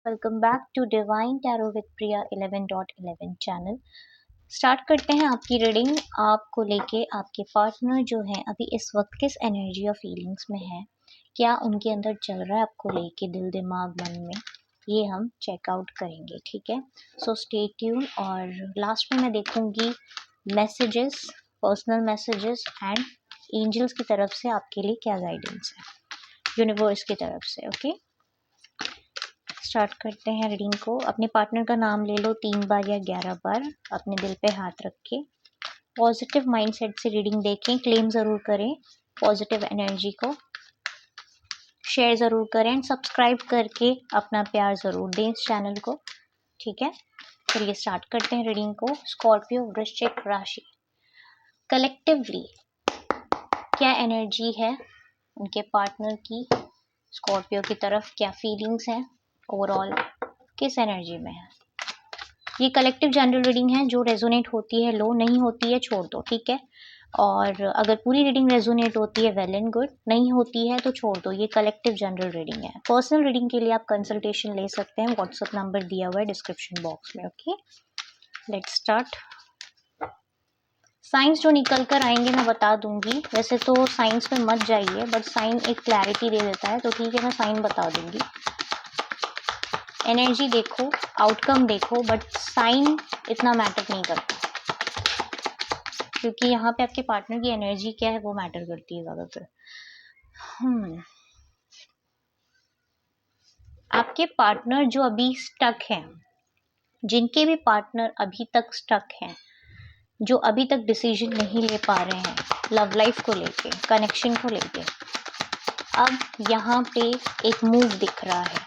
Welcome back to divine tarot with Priya 11.11 channel. Start करते हैं आपकी रीडिंग। आपको लेके आपके पार्टनर जो है अभी इस वक्त किस एनर्जी और फीलिंग्स में है, क्या उनके अंदर चल रहा है आपको लेके दिल दिमाग मन में, ये हम चेकआउट करेंगे। ठीक है, सो स्टे ट्यून। और लास्ट में मैं देखूंगी messages, personal messages and angels की तरफ से आपके लिए क्या गाइडेंस है, यूनिवर्स की तरफ से। ओके, स्टार्ट करते हैं रीडिंग को। अपने पार्टनर का नाम ले लो 3 बार या 11 बार, अपने दिल पे हाथ रख के पॉजिटिव माइंडसेट से रीडिंग देखें। क्लेम ज़रूर करें पॉजिटिव एनर्जी को, शेयर ज़रूर करें एंड सब्सक्राइब करके अपना प्यार ज़रूर दें इस चैनल को। ठीक है, चलिए स्टार्ट करते हैं रीडिंग को। स्कॉर्पियो वृश्चिक राशि, कलेक्टिवली क्या एनर्जी है उनके पार्टनर की, स्कॉर्पियो की तरफ क्या फीलिंग्स हैं, ओवरऑल किस एनर्जी में है। ये कलेक्टिव जनरल रीडिंग है, जो रेजोनेट होती है लो, नहीं होती है छोड़ दो। ठीक है, और अगर पूरी रीडिंग रेजोनेट होती है वेल एंड गुड, नहीं होती है तो छोड़ दो। ये कलेक्टिव जनरल रीडिंग है। पर्सनल रीडिंग के लिए आप कंसल्टेशन ले सकते हैं, व्हाट्सएप नंबर दिया हुआ है डिस्क्रिप्शन बॉक्स में। Okay, let's start. साइंस जो निकल कर आएंगे मैं बता दूंगी, वैसे तो साइंस में मत जाइए, बट साइन एक क्लैरिटी दे देता है, तो ठीक है मैं साइन बता दूंगी। एनर्जी देखो, आउटकम देखो, बट साइन इतना मैटर नहीं करता, क्योंकि यहाँ पे आपके पार्टनर की एनर्जी क्या है वो मैटर करती है ज़्यादातर। आपके पार्टनर जो अभी स्टक हैं, जिनके भी पार्टनर अभी तक स्टक हैं, जो अभी तक डिसीजन नहीं ले पा रहे हैं लव लाइफ को लेके, कनेक्शन को लेके, अब यहाँ पे एक मूव दिख रहा है।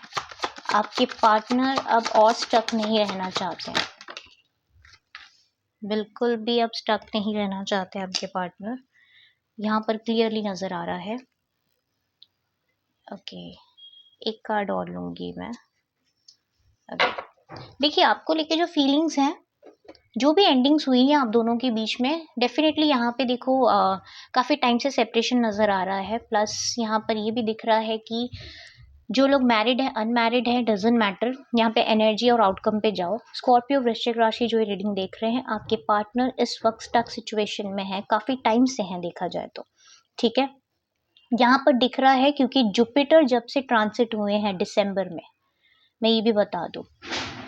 आपके पार्टनर अब और स्टक नहीं रहना चाहते हैं, बिल्कुल भी अब स्टक नहीं रहना चाहते आपके पार्टनर, यहाँ पर क्लियरली नज़र आ रहा है। ओके, एक कार्ड और लूँगी मैं। देखिए, आपको लेके जो फीलिंग्स हैं, जो भी एंडिंग्स हुई हैं आप दोनों के बीच में, डेफिनेटली यहाँ पे देखो काफ़ी टाइम से सेपरेशन नज़र आ रहा है। प्लस यहाँ पर ये भी दिख रहा है कि जो लोग मैरिड है अनमैरिड है डजंट मैटर, यहाँ पे एनर्जी और आउटकम पे जाओ। स्कॉर्पियो वृश्चिक राशि जो ये रीडिंग देख रहे हैं, आपके पार्टनर इस वक्त स्टक सिचुएशन में है, काफ़ी टाइम से हैं देखा जाए तो। ठीक है, यहाँ पर दिख रहा है क्योंकि जुपिटर जब से ट्रांसिट हुए हैं दिसंबर में, मैं ये भी बता दूँ।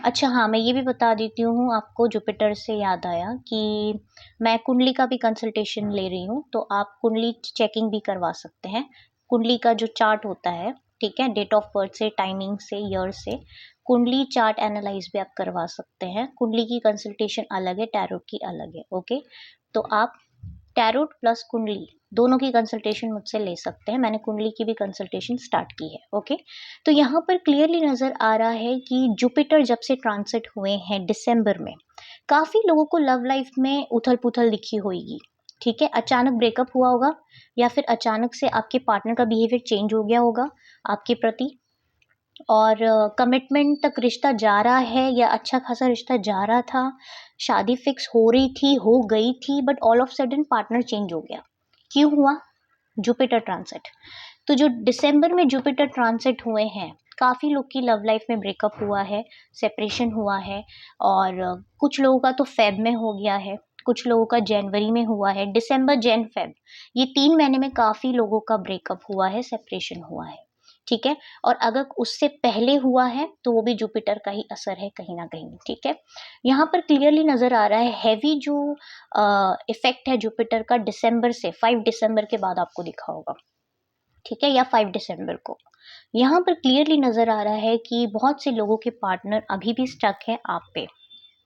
अच्छा हाँ, मैं ये भी बता देती हूँ आपको, जुपिटर से याद आया कि मैं कुंडली का भी कंसल्टेशन ले रही हूँ, तो आप कुंडली चेकिंग भी करवा सकते हैं। कुंडली का जो चार्ट होता है, ठीक है, डेट ऑफ बर्थ से, टाइमिंग से, ईयर से, कुंडली चार्ट एनालाइज भी आप करवा सकते हैं। कुंडली की कंसल्टेशन अलग है, टैरोट की अलग है। ओके, तो आप टैरोट प्लस कुंडली दोनों की कंसल्टेशन मुझसे ले सकते हैं। मैंने कुंडली की भी कंसल्टेशन स्टार्ट की है। ओके, तो यहाँ पर क्लियरली नज़र आ रहा है कि जुपिटर जब से ट्रांसिट हुए हैं दिसंबर में, काफ़ी लोगों को लव लाइफ में उथल पुथल दिखी होगी। ठीक है, अचानक ब्रेकअप हुआ होगा, या फिर अचानक से आपके पार्टनर का बिहेवियर चेंज हो गया होगा आपके प्रति, और कमिटमेंट तक रिश्ता जा रहा है या अच्छा खासा रिश्ता जा रहा था, शादी फिक्स हो रही थी, हो गई थी, but all of sudden partner change हो गया। क्यों हुआ? Jupiter transit. तो जो दिसंबर में जुपिटर ट्रांसिट हुए हैं, काफ़ी लोग की लव लाइफ में ब्रेकअप हुआ है, सेपरेशन हुआ है, और कुछ लोगों का तो फेब में हो गया है, कुछ लोगों का जनवरी में हुआ है। दिसंबर, जन, फेब, ये 3 महीने में काफ़ी लोगों का ब्रेकअप हुआ है, सेपरेशन हुआ है। ठीक है, और अगर उससे पहले हुआ है तो वो भी जुपिटर का ही असर है कहीं ना कहीं। ठीक है, यहाँ पर क्लियरली नज़र आ रहा है हैवी जो इफेक्ट है जुपिटर का दिसंबर से, 5 दिसंबर के बाद आपको दिखा होगा। ठीक है, या 5 दिसंबर को यहाँ पर क्लियरली नज़र आ रहा है कि बहुत से लोगों के पार्टनर अभी भी स्टक है आप पे।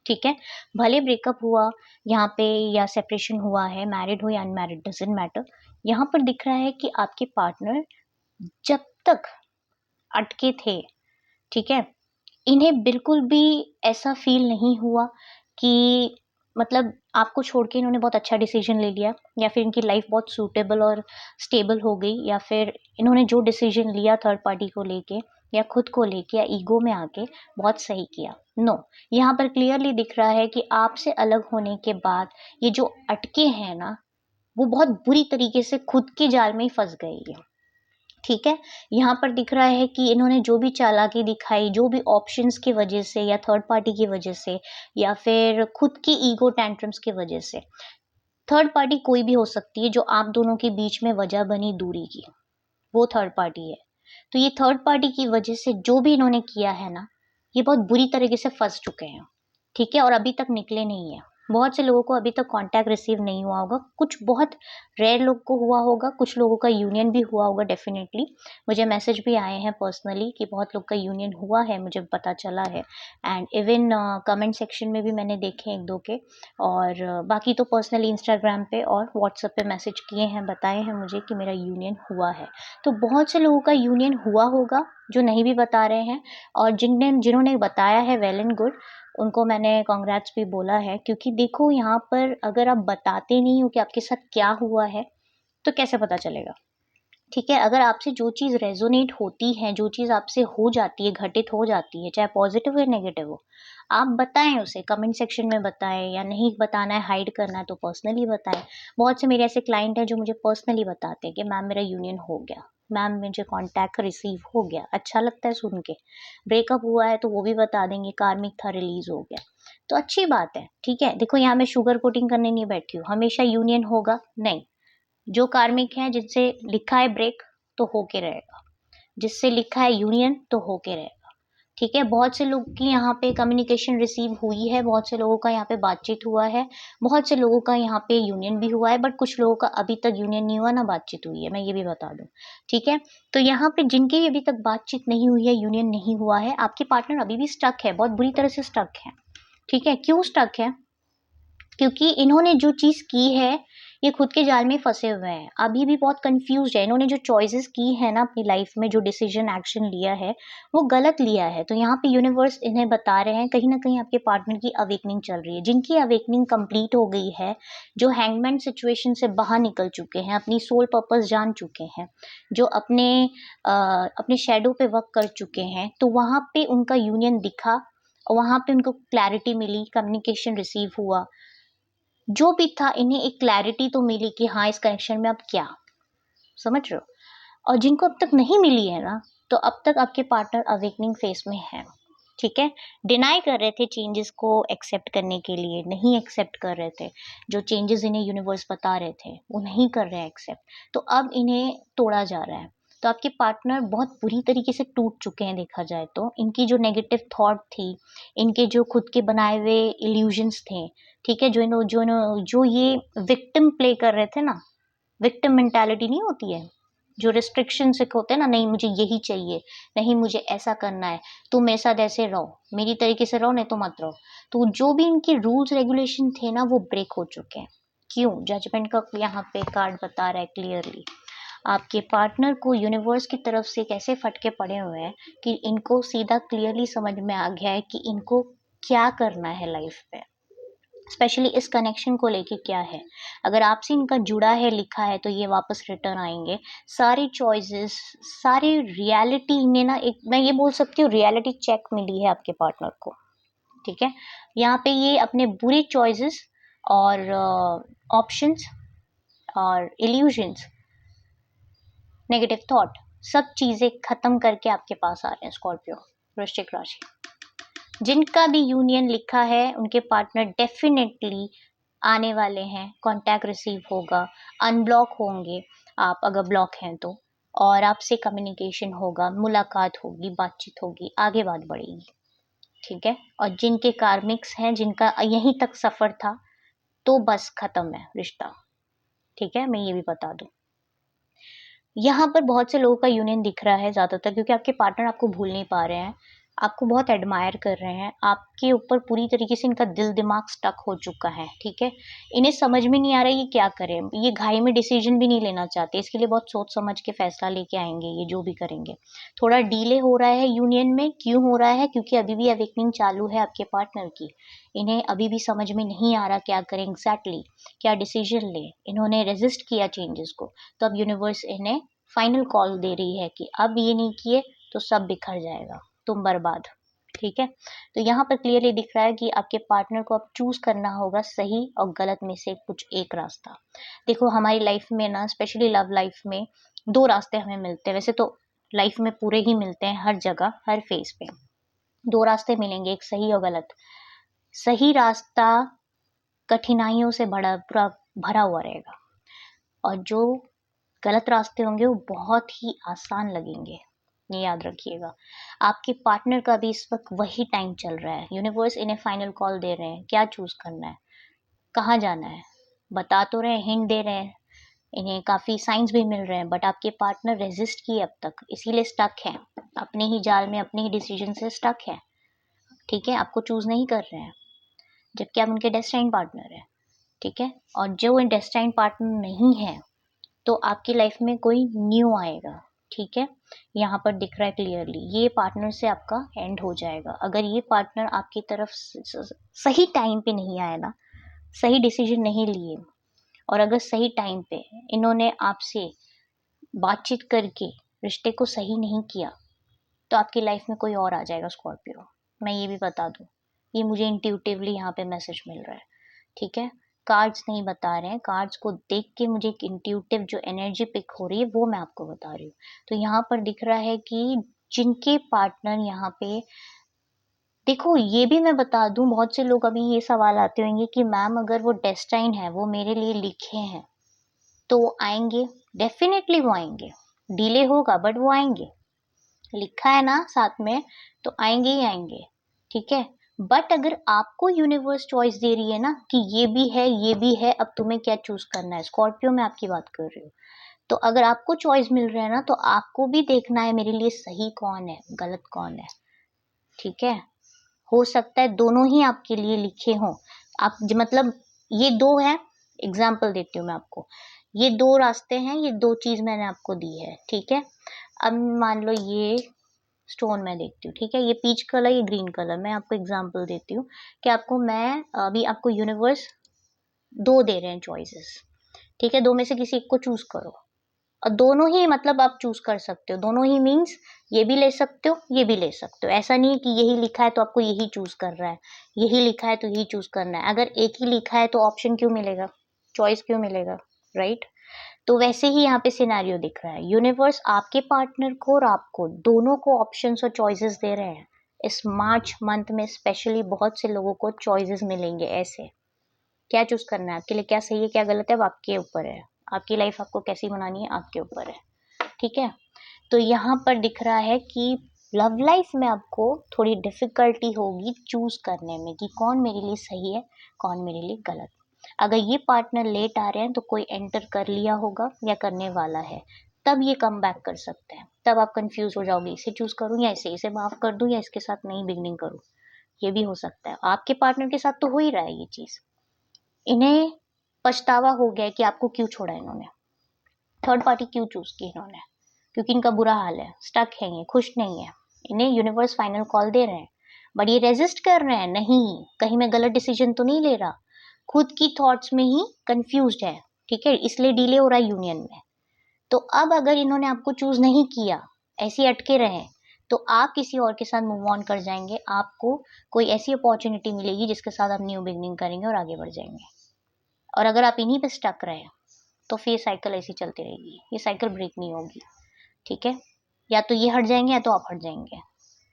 ठीक है, भले ब्रेकअप हुआ यहाँ पे या सेपरेशन हुआ है, मैरिड हो या अनमैरिड डजंट मैटर, यहाँ पर दिख रहा है कि आपके पार्टनर जब तक अटके थे, ठीक है, इन्हें बिल्कुल भी ऐसा फील नहीं हुआ कि मतलब आपको छोड़ के इन्होंने बहुत अच्छा डिसीजन ले लिया, या फिर इनकी लाइफ बहुत सूटेबल और स्टेबल हो गई, या फिर इन्होंने जो डिसीजन लिया थर्ड पार्टी को लेके या खुद को लेके या ईगो में आके बहुत सही किया। नो, यहाँ पर क्लियरली दिख रहा है कि आपसे अलग होने के बाद ये जो अटके हैं ना, वो बहुत बुरी तरीके से खुद के जाल में ही फंस गए ये। ठीक है, यहाँ पर दिख रहा है कि इन्होंने जो भी चालाकी दिखाई, जो भी ऑप्शंस की वजह से या थर्ड पार्टी की वजह से या फिर खुद की ईगो टेंट्रम्स की वजह से, थर्ड पार्टी कोई भी हो सकती है जो आप दोनों के बीच में वजह बनी दूरी की, वो थर्ड पार्टी है। तो ये थर्ड पार्टी की वजह से जो भी इन्होंने किया है ना, ये बहुत बुरी तरीके से फंस चुके हैं, ठीक है, और अभी तक निकले नहीं है। बहुत से लोगों को अभी तक कांटेक्ट रिसीव नहीं हुआ होगा, कुछ बहुत रेयर लोग को हुआ होगा, कुछ लोगों का यूनियन भी हुआ होगा डेफिनेटली। मुझे मैसेज भी आए हैं पर्सनली कि बहुत लोग का यूनियन हुआ है, मुझे पता चला है। एंड इवन कमेंट सेक्शन में भी मैंने देखे एक दो के, और बाकी तो पर्सनली इंस्टाग्राम पे और व्हाट्सएप पे मैसेज किए हैं, बताए हैं मुझे कि मेरा यूनियन हुआ है। तो बहुत से लोगों का यूनियन हुआ होगा जो नहीं भी बता रहे हैं, और जिन्होंने बताया है वेल एंड गुड, उनको मैंने कांग्रेट्स भी बोला है, क्योंकि देखो यहाँ पर अगर आप बताते नहीं हो कि आपके साथ क्या हुआ है तो कैसे पता चलेगा। ठीक है, अगर आपसे जो चीज़ रेजोनेट होती है, जो चीज़ आपसे हो जाती है, घटित हो जाती है, चाहे पॉजिटिव या नेगेटिव हो, आप बताएं उसे, कमेंट सेक्शन में बताएं, या नहीं बताना है, हाइड करना है तो पर्सनली बताएं। बहुत से मेरे ऐसे क्लाइंट हैं जो मुझे पर्सनली बताते हैं कि मैम मेरा यूनियन हो गया, मैम मुझे कॉन्टैक्ट रिसीव हो गया, अच्छा लगता है सुन के। ब्रेकअप हुआ है तो वो भी बता देंगे, कार्मिक था रिलीज हो गया, तो अच्छी बात है। ठीक है, देखो यहाँ मैं शुगर कोटिंग करने नहीं बैठी हूँ, हमेशा यूनियन होगा नहीं, जो कार्मिक है जिनसे लिखा है ब्रेक तो होके रहेगा, जिससे लिखा है यूनियन तो होके रहेगा। ठीक है, बहुत से लोग की यहाँ पे कम्युनिकेशन रिसीव हुई है, बहुत से लोगों का यहाँ पे बातचीत हुआ है, बहुत से लोगों का यहाँ पे यूनियन भी हुआ है, बट कुछ लोगों का अभी तक यूनियन नहीं हुआ ना बातचीत हुई है, मैं ये भी बता दूं। ठीक है, तो यहाँ पे जिनकी अभी तक बातचीत नहीं हुई है, यूनियन नहीं हुआ है, आपके पार्टनर अभी भी स्टक है, बहुत बुरी तरह से स्टक है। ठीक है, क्यों स्टक है? क्योंकि इन्होंने जो चीज की है, ये खुद के जाल में फंसे हुए हैं, अभी भी बहुत कंफ्यूज है। इन्होंने जो चॉइसेस की है ना अपनी लाइफ में, जो डिसीजन एक्शन लिया है वो गलत लिया है। तो यहाँ पे यूनिवर्स इन्हें बता रहे हैं कहीं ना कहीं आपके पार्टनर की अवेकनिंग चल रही है। जिनकी अवेकनिंग कंप्लीट हो गई है, जो हैंगमैन सिचुएशन से बाहर निकल चुके हैं, अपनी सोल पर्पस जान चुके हैं, जो अपने शेडो पे वर्क कर चुके हैं, तो वहां पे उनका यूनियन दिखा, और वहां पे उनको क्लैरिटी मिली, कम्युनिकेशन रिसीव हुआ, जो भी था इन्हें एक क्लैरिटी तो मिली कि हाँ इस कनेक्शन में अब क्या, समझ रहे हो। और जिनको अब तक नहीं मिली है ना, तो अब तक आपके पार्टनर अवेकनिंग फेस में है। ठीक है, डिनाई कर रहे थे चेंजेस को एक्सेप्ट करने के लिए, नहीं एक्सेप्ट कर रहे थे, जो चेंजेस इन्हें यूनिवर्स बता रहे थे वो नहीं कर रहे हैं एक्सेप्ट, तो अब इन्हें तोड़ा जा रहा है। तो आपके पार्टनर बहुत बुरी तरीके से टूट चुके हैं, देखा जाए तो इनकी जो नेगेटिव थॉट थी, इनके जो खुद के बनाए हुए इल्यूजन्स थे, ठीक है, जो ये विक्टिम प्ले कर रहे थे ना, विक्टिम मेंटालिटी नहीं होती है, जो रिस्ट्रिक्शन से होते हैं ना, नहीं मुझे यही चाहिए, नहीं मुझे ऐसा करना है, तुम मेरे साथ ऐसे रहो, मेरी तरीके से रहो, नहीं तो मत रहो। तो जो भी इनके रूल्स रेगुलेशन थे ना, वो ब्रेक हो चुके हैं। क्यों? जजमेंट का यहाँ पे कार्ड बता रहा है क्लियरली। आपके पार्टनर को यूनिवर्स की तरफ से कैसे फटके पड़े हुए हैं कि इनको सीधा क्लियरली समझ में आ गया है कि इनको क्या करना है लाइफ में, स्पेशली इस कनेक्शन को लेके क्या है। अगर आपसे इनका जुड़ा है, लिखा है, तो ये वापस रिटर्न आएंगे। सारी चॉइसेस, सारी रियलिटी इन्हें ना, एक मैं ये बोल सकती हूँ रियलिटी चेक मिली है आपके पार्टनर को। ठीक है, यहाँ पे ये अपने बुरे चॉइसेस और ऑप्शंस और इल्यूजन्स, नेगेटिव थॉट, सब चीजें खत्म करके आपके पास आ रहे हैं। स्कॉर्पियो, वृश्चिक राशि, जिनका भी यूनियन लिखा है उनके पार्टनर डेफिनेटली आने वाले हैं, कांटेक्ट रिसीव होगा, अनब्लॉक होंगे आप अगर ब्लॉक हैं तो, और आपसे कम्युनिकेशन होगा, मुलाकात होगी, बातचीत होगी, आगे बात बढ़ेगी। ठीक है, और जिनके कार्मिक्स हैं, जिनका यहीं तक सफर था, तो बस खत्म है रिश्ता। ठीक है, मैं ये भी बता दूं, यहाँ पर बहुत से लोगों का यूनियन दिख रहा है ज्यादातर, क्योंकि आपके पार्टनर आपको भूल नहीं पा रहे हैं, आपको बहुत एडमायर कर रहे हैं, आपके ऊपर पूरी तरीके से इनका दिल दिमाग स्टक हो चुका है। ठीक है, इन्हें समझ में नहीं आ रहा है ये क्या करें, ये घाई में डिसीजन भी नहीं लेना चाहते, इसके लिए बहुत सोच समझ के फैसला लेके आएंगे, ये जो भी करेंगे। थोड़ा डिले हो रहा है यूनियन में, क्यों हो रहा है? क्योंकि अभी भी अवेकनिंग चालू है आपके पार्टनर की, इन्हें अभी भी समझ में नहीं आ रहा क्या करें एग्जैक्टली, क्या डिसीजन ले, इन्होंने रेजिस्ट किया चेंजेस को, तो अब यूनिवर्स इन्हें फाइनल कॉल दे रही है कि अब ये नहीं किए तो सब बिखर जाएगा, तुम बर्बाद। ठीक है, तो यहाँ पर क्लियरली दिख रहा है कि आपके पार्टनर को अब चूज करना होगा सही और गलत में से कुछ एक रास्ता। देखो हमारी लाइफ में ना, स्पेशली लव लाइफ में, दो रास्ते हमें मिलते हैं, वैसे तो लाइफ में पूरे ही मिलते हैं, हर जगह हर फेज पे दो रास्ते मिलेंगे, एक सही और गलत। सही रास्ता कठिनाइयों से भरा पूरा भरा हुआ रहेगा, और जो गलत रास्ते होंगे वो बहुत ही आसान लगेंगे। ये याद रखिएगा। आपके पार्टनर का भी इस वक्त वही टाइम चल रहा है। यूनिवर्स इन्हें फाइनल कॉल दे रहे हैं, क्या चूज करना है, कहाँ जाना है, बता तो रहे हैं, हिंट दे रहे हैं, इन्हें काफी साइंस भी मिल रहे हैं, बट आपके पार्टनर रेजिस्ट किए अब तक, इसीलिए स्टक है अपने ही जाल में, अपने ही डिसीजन से स्टक है। ठीक है, आपको चूज नहीं कर रहे हैं, जबकि आप उनके डेस्टाइन पार्टनर है। ठीक है, और जो डेस्टाइन पार्टनर नहीं है तो आपकी लाइफ में कोई न्यू आएगा। ठीक है, यहाँ पर दिख रहा है क्लियरली, ये पार्टनर से आपका एंड हो जाएगा। अगर ये पार्टनर आपकी तरफ सही टाइम पे नहीं आया ना, सही डिसीजन नहीं लिए, और अगर सही टाइम पे इन्होंने आपसे बातचीत करके रिश्ते को सही नहीं किया, तो आपकी लाइफ में कोई और आ जाएगा स्कॉर्पियो। मैं ये भी बता दूं, ये मुझे इंट्यूटिवली यहाँ पे मैसेज मिल रहा है। ठीक है, कार्ड्स नहीं बता रहे हैं, कार्ड्स को देख के मुझे एक इंट्यूटिव जो एनर्जी पिक हो रही है वो मैं आपको बता रही हूँ। तो यहाँ पर दिख रहा है कि जिनके पार्टनर यहाँ पे, देखो ये भी मैं बता दूं, बहुत से लोग अभी ये सवाल आते होंगे कि मैम अगर वो डेस्टाइन है, वो मेरे लिए लिखे हैं, तो वो आएंगे? डेफिनेटली वो आएंगे, डिले होगा बट वो आएंगे, लिखा है ना साथ में, तो आएंगे ही आएंगे। ठीक है, बट अगर आपको यूनिवर्स चॉइस दे रही है ना कि ये भी है ये भी है, अब तुम्हें क्या चूज करना है, स्कॉर्पियो में आपकी बात कर रही हूँ, तो अगर आपको चॉइस मिल रहा है ना, तो आपको भी देखना है मेरे लिए सही कौन है, गलत कौन है। ठीक है, हो सकता है दोनों ही आपके लिए लिखे हों। आप मतलब ये दो है, एग्जाम्पल देती हूँ मैं आपको, ये दो रास्ते हैं, ये दो चीज मैंने आपको दी है। ठीक है, अब मान लो ये स्टोन मैं देखती हूँ, ठीक है, ये पीच कलर, ये ग्रीन कलर, मैं आपको एग्जांपल देती हूँ कि आपको मैं अभी आपको यूनिवर्स दो दे रहे हैं चॉइसेस। ठीक है, दो में से किसी एक को चूज करो, और दोनों ही मतलब आप चूज कर सकते हो, दोनों ही मीन्स ये भी ले सकते हो ये भी ले सकते हो। ऐसा नहीं है कि यही लिखा है तो आपको यही चूज कर रहा है, यही लिखा है तो यही चूज करना है। अगर एक ही लिखा है तो ऑप्शन क्यों मिलेगा, चॉइस क्यों मिलेगा, राइट? तो वैसे ही यहाँ पे सिनेरियो दिख रहा है, यूनिवर्स आपके पार्टनर को और आपको दोनों को ऑप्शंस और चॉइसेस दे रहे हैं। इस मार्च मंथ में स्पेशली बहुत से लोगों को चॉइसेस मिलेंगे ऐसे, क्या चूज करना है आपके लिए, क्या सही है क्या गलत है, अब आपके ऊपर है, आपकी लाइफ आपको कैसी बनानी है आपके ऊपर है। ठीक है, तो यहाँ पर दिख रहा है कि लव लाइफ में आपको थोड़ी डिफिकल्टी होगी चूज करने में कि कौन मेरे लिए सही है कौन मेरे लिए गलत। अगर ये पार्टनर लेट आ रहे हैं तो कोई एंटर कर लिया होगा या करने वाला है, तब ये कम बैक कर सकते हैं। तब आप कंफ्यूज हो जाओगे, इसे चूज करूं या इसे माफ कर दूं या इसके साथ नई बिगनिंग करूं। ये भी हो सकता है, आपके पार्टनर के साथ तो हो ही रहा है ये चीज। इन्हें पछतावा हो गया है कि आपको क्यों छोड़ा इन्होंने, थर्ड पार्टी क्यों चूज की इन्होंने, क्योंकि इनका बुरा हाल है, स्टक है, ये खुश नहीं है। इन्हें यूनिवर्स फाइनल कॉल दे रहे हैं, बट ये रेजिस्ट कर रहे हैं, नहीं कहीं मैं गलत डिसीजन तो नहीं ले रहा, खुद की थॉट्स में ही कंफ्यूज्ड है। ठीक है, इसलिए डिले हो रहा है यूनियन में। तो अब अगर इन्होंने आपको चूज नहीं किया, ऐसे अटके रहे, तो आप किसी और के साथ मूव ऑन कर जाएंगे, आपको कोई ऐसी अपॉर्चुनिटी मिलेगी जिसके साथ आप न्यू बिगनिंग करेंगे और आगे बढ़ जाएंगे। और अगर आप इन्हीं पे स्टक रहे तो फिर साइकिल ऐसी चलती रहेगी, ये साइकिल ब्रेक नहीं होगी। ठीक है, या तो ये हट जाएंगे या तो आप हट जाएंगे।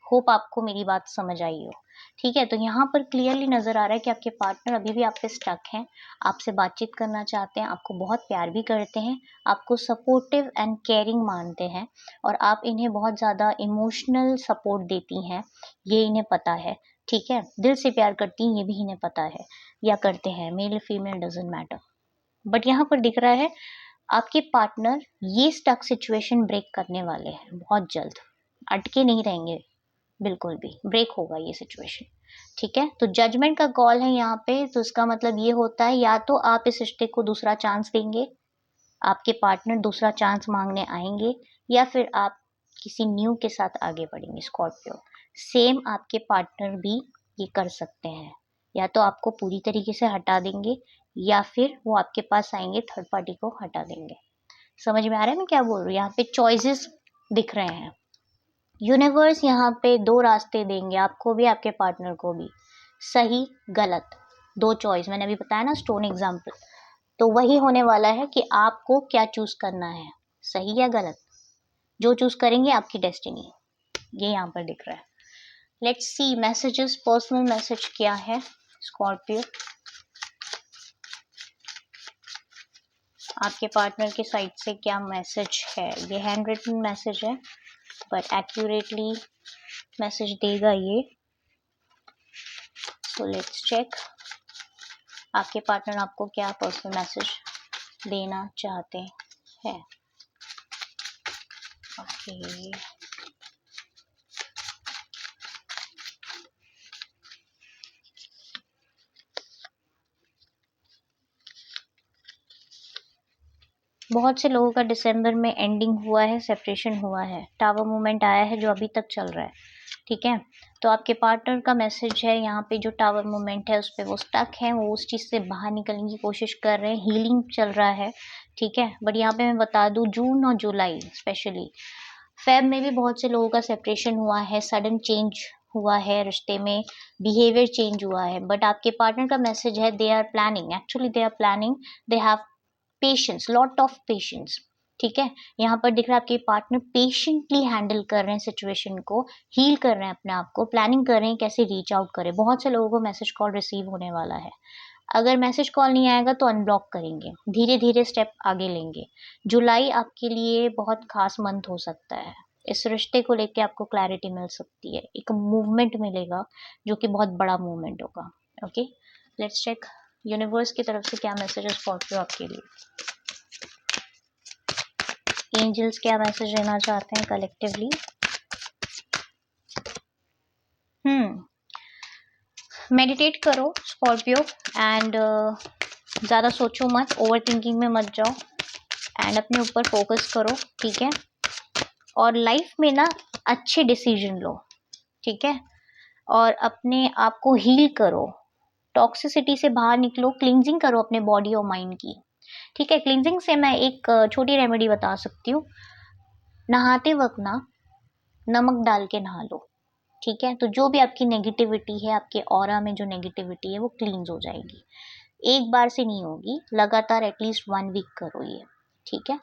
होप आपको मेरी बात समझ आई हो। ठीक है, तो यहाँ पर क्लियरली नजर आ रहा है कि आपके पार्टनर अभी भी आप पे स्टक हैं, आपसे बातचीत करना चाहते हैं, आपको बहुत प्यार भी करते हैं, आपको सपोर्टिव एंड केयरिंग मानते हैं, और आप इन्हें बहुत ज़्यादा इमोशनल सपोर्ट देती हैं, ये इन्हें पता है। ठीक है, दिल से प्यार करती हैं ये भी इन्हें पता है, या करते हैं, male female doesn't matter. But यहाँ पर दिख रहा है आपके पार्टनर ये स्टक सिचुएशन ब्रेक करने वाले हैं बहुत जल्द, अटके नहीं रहेंगे बिल्कुल भी, ब्रेक होगा ये सिचुएशन। ठीक है, तो जजमेंट का कॉल है यहाँ पे, तो इसका मतलब ये होता है या तो आप इस रिश्ते को दूसरा चांस देंगे, आपके पार्टनर दूसरा चांस मांगने आएंगे, या फिर आप किसी न्यू के साथ आगे बढ़ेंगे। स्कॉर्पियो सेम आपके पार्टनर भी ये कर सकते हैं, या तो आपको पूरी तरीके से हटा देंगे या फिर वो आपके पास आएंगे, थर्ड पार्टी को हटा देंगे। समझ में आ रहा है मैं क्या बोल रही हूँ? यहाँ पे चॉइसेस दिख रहे हैं, यूनिवर्स यहाँ पे दो रास्ते देंगे आपको भी आपके पार्टनर को भी, सही गलत दो चॉइस। मैंने अभी बताया ना स्टोन एग्जाम्पल, तो वही होने वाला है कि आपको क्या चूज करना है, सही या गलत, जो चूज करेंगे आपकी डेस्टिनी, ये यहाँ पर दिख रहा है। Let's see messages, personal message क्या है स्कॉर्पियो। आपके पार्टनर की साइड से क्या मैसेज है? ये हैंड रिटन मैसेज है बट एक्यूरेटली मैसेज देगा ये। सो लेट्स चेक आपके पार्टनर आपको क्या पर्सनल मैसेज देना चाहते हैं। ओके बहुत से लोगों का दिसंबर में एंडिंग हुआ है, सेपरेशन हुआ है, टावर मूवमेंट आया है जो अभी तक चल रहा है, ठीक है। तो आपके पार्टनर का मैसेज है यहाँ पे, जो टावर मूवमेंट है उस पर वो स्टक है, वो उस चीज़ से बाहर निकलने की कोशिश कर रहे हैं, हीलिंग चल रहा है, ठीक है। बट यहाँ पे मैं बता दूँ जून और जुलाई स्पेशली, फेब में भी बहुत से लोगों का सेपरेशन हुआ है, सडन चेंज हुआ है रिश्ते में, बिहेवियर चेंज हुआ है। बट आपके पार्टनर का मैसेज है they are planning, actually they are planning, they have patience, lot of patience, ठीक है। यहाँ पर दिख रहा है आपके पार्टनर पेशेंटली हैंडल कर रहे हैं सिचुएशन को, हील कर रहे हैं अपने आप को, प्लानिंग कर रहे हैं कैसे रीच आउट करें। बहुत से लोगों को मैसेज कॉल रिसीव होने वाला है, अगर मैसेज कॉल नहीं आएगा तो अनब्लॉक करेंगे, धीरे धीरे स्टेप आगे लेंगे। जुलाई आपके लिए बहुत खास मंथ हो सकता है, इस रिश्ते को लेके आपको क्लैरिटी मिल सकती है, एक मूवमेंट मिलेगा जो कि बहुत बड़ा मूवमेंट होगा। ओके लेट्स चेक यूनिवर्स की तरफ से क्या मैसेज है स्कॉर्पियो आपके लिए। एंजल्स क्या मैसेज देना चाहते हैं कलेक्टिवली। मेडिटेट करो स्कॉर्पियो एंड ज़्यादा सोचो मत, ओवर थिंकिंग में मत जाओ एंड अपने ऊपर फोकस करो, ठीक है। और लाइफ में ना अच्छे डिसीजन लो, ठीक है, और अपने आप को हील करो, टॉक्सिसिटी से बाहर निकलो, क्लींजिंग करो अपने बॉडी और माइंड की, ठीक है। क्लींजिंग से मैं एक छोटी रेमेडी बता सकती हूँ, नहाते वक्त ना नमक डाल के नहा लो, ठीक है। तो जो भी आपकी नेगेटिविटी है, आपके ऑरा में जो नेगेटिविटी है वो क्लींज हो जाएगी। एक बार से नहीं होगी, लगातार एटलीस्ट 1 वीक करो ये, ठीक है।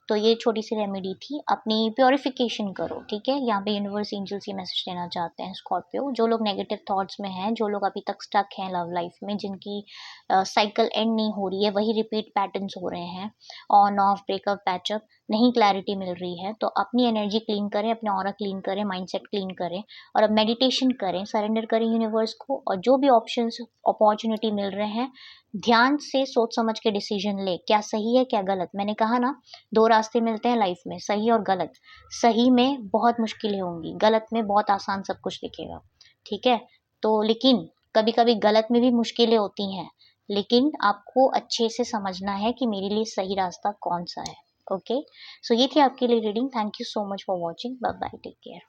तो ये छोटी सी रेमेडी थी, अपनी प्योरिफिकेशन करो, ठीक है। यहाँ पे यूनिवर्स एंजल्स ये मैसेज देना चाहते हैं स्कॉर्पियो, जो लोग नेगेटिव थॉट्स में हैं, जो लोग अभी तक स्टक हैं लव लाइफ में, जिनकी साइकिल एंड नहीं हो रही है, वही रिपीट पैटर्न्स हो रहे हैं, ऑन ऑफ ब्रेकअप पैचअप, नहीं क्लैरिटी मिल रही है, तो अपनी एनर्जी क्लीन करें, अपना ऑरा क्लीन करें, माइंडसेट क्लीन करें और अब मेडिटेशन करें, सरेंडर करें यूनिवर्स को, और जो भी ऑप्शंस अपॉर्चुनिटी मिल रहे हैं ध्यान से सोच समझ के डिसीजन ले, क्या सही है क्या गलत। मैंने कहा ना 2 रास्ते मिलते हैं लाइफ में, सही और गलत। सही में बहुत मुश्किलें होंगी, गलत में बहुत आसान सब कुछ दिखेगा, ठीक है। तो लेकिन कभी कभी गलत में भी मुश्किलें होती हैं, लेकिन आपको अच्छे से समझना है कि मेरे लिए सही रास्ता कौन सा है। ओके सो ये थी आपके लिए reading. Thank you so much for watching. Bye bye, take care.